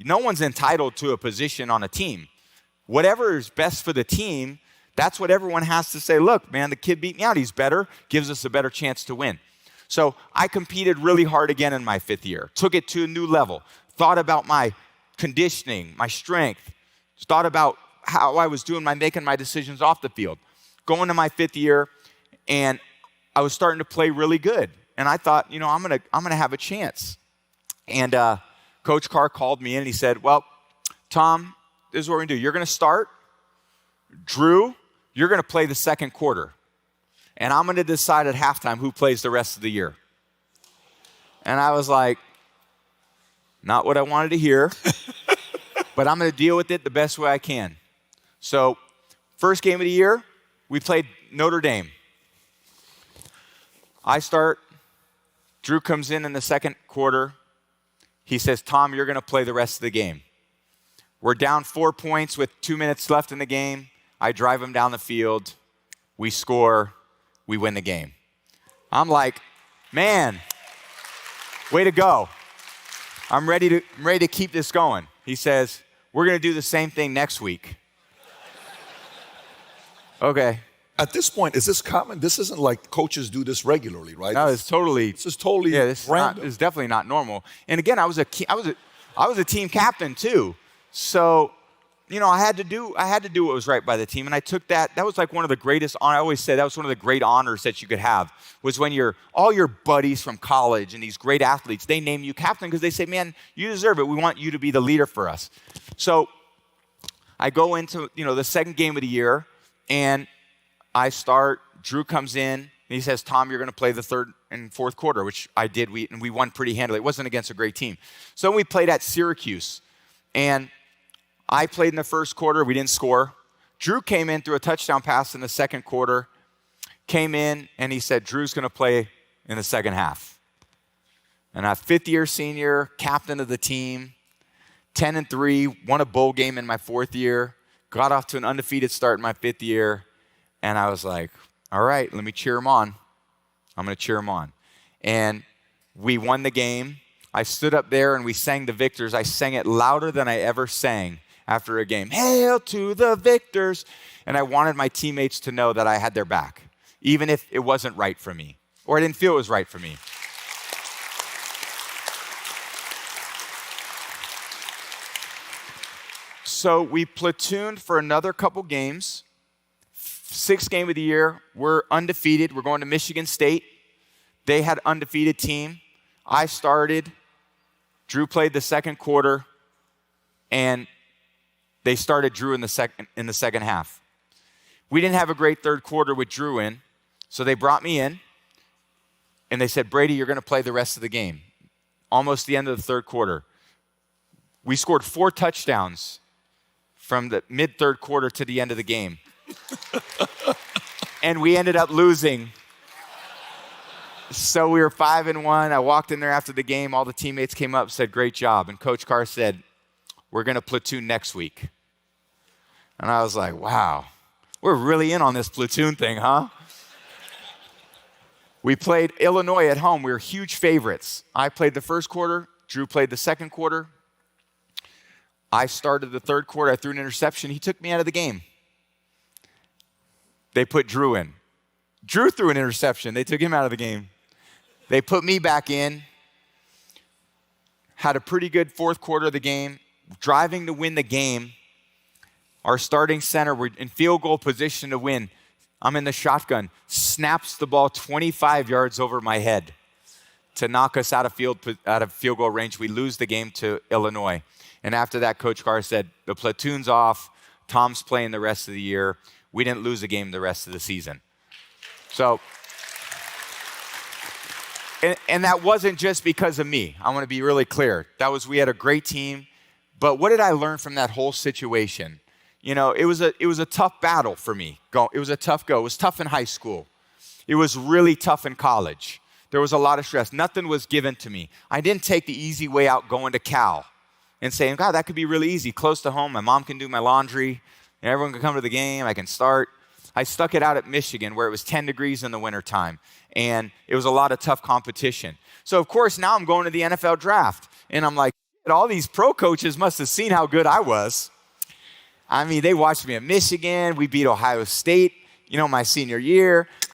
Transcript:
No one's entitled to a position on a team. Whatever is best for the team, that's what everyone has to say. Look, man, the kid beat me out. He's better, gives us a better chance to win. So I competed really hard again in my 5th year, took it to a new level, thought about my conditioning, my strength, thought about how I was doing making my decisions off the field. Going to my 5th year, and I was starting to play really good. And I thought, I'm gonna have a chance. And Coach Carr called me in and he said, well, Tom, this is what we're gonna do. You're gonna start. Drew, you're gonna play the second quarter. And I'm gonna decide at halftime who plays the rest of the year. And I was like, not what I wanted to hear, but I'm gonna deal with it the best way I can. So, first game of the year, we played Notre Dame. I start, Drew comes in the second quarter. He says, Tom, you're gonna play the rest of the game. We're down 4 points with 2 minutes left in the game. I drive him down the field. We score. We win the game. I'm like, man, way to go. I'm ready to keep this going. He says, we're gonna do the same thing next week. Okay. At this point, is this common? This isn't like coaches do this regularly, right? No, it's totally. This is totally random. It's definitely not normal. And again, I was a team captain too. So, I had to do what was right by the team, and I took that. That was like one of the greatest. I always say that was one of the great honors that you could have. Was when all your buddies from college and these great athletes, they name you captain because they say, "Man, you deserve it. We want you to be the leader for us." So, I go into the second game of the year, and I start. Drew comes in, and he says, Tom, you're going to play the third and fourth quarter, which I did. We won pretty handily. It wasn't against a great team. So we played at Syracuse, and I played in the first quarter. We didn't score. Drew came in, threw a touchdown pass in the second quarter, came in, and he said, Drew's going to play in the second half. And I'm a 5th-year senior, captain of the team, 10-3, won a bowl game in my 4th year, got off to an undefeated start in my 5th year, and I was like, all right, let me cheer him on. I'm going to cheer him on. And we won the game. I stood up there and we sang the victors. I sang it louder than I ever sang after a game. Hail to the victors. And I wanted my teammates to know that I had their back, even if it wasn't right for me, or I didn't feel it was right for me. So we platooned for another couple games. 6th game of the year, we're undefeated. We're going to Michigan State. They had an undefeated team. I started. Drew played the second quarter, and they started Drew in the second half. We didn't have a great third quarter with Drew in, so they brought me in, and they said, Brady, you're going to play the rest of the game. Almost the end of the third quarter. We scored 4 touchdowns from the mid-third quarter to the end of the game. And we ended up losing. So we were 5-1. I walked in there after the game. All the teammates came up and said, great job. And Coach Carr said, we're going to platoon next week. And I was like, wow, we're really in on this platoon thing, huh? We played Illinois at home. We were huge favorites. I played the first quarter. Drew played the second quarter. I started the third quarter. I threw an interception. He took me out of the game. They put Drew in. Drew threw an interception. They took him out of the game. They put me back in. Had a pretty good fourth quarter of the game. Driving to win the game. Our starting center, we're in field goal position to win. I'm in the shotgun. Snaps the ball 25 yards over my head to knock us out of field goal range. We lose the game to Illinois. And after that, Coach Carr said, the platoon's off. Tom's playing the rest of the year. We didn't lose a game the rest of the season. So, and that wasn't just because of me. I want to be really clear. We had a great team. But what did I learn from that whole situation? You know, it was a tough battle for me. It was a tough go. It was tough in high school. It was really tough in college. There was a lot of stress. Nothing was given to me. I didn't take the easy way out going to Cal and saying, God, that could be really easy. Close to home. My mom can do my laundry. And everyone can come to the game. I can start. I stuck it out at Michigan where it was 10 degrees in the wintertime. And it was a lot of tough competition. So, of course, now I'm going to the NFL draft. And I'm like, all these pro coaches must have seen how good I was. I mean, they watched me at Michigan. We beat Ohio State, my senior year.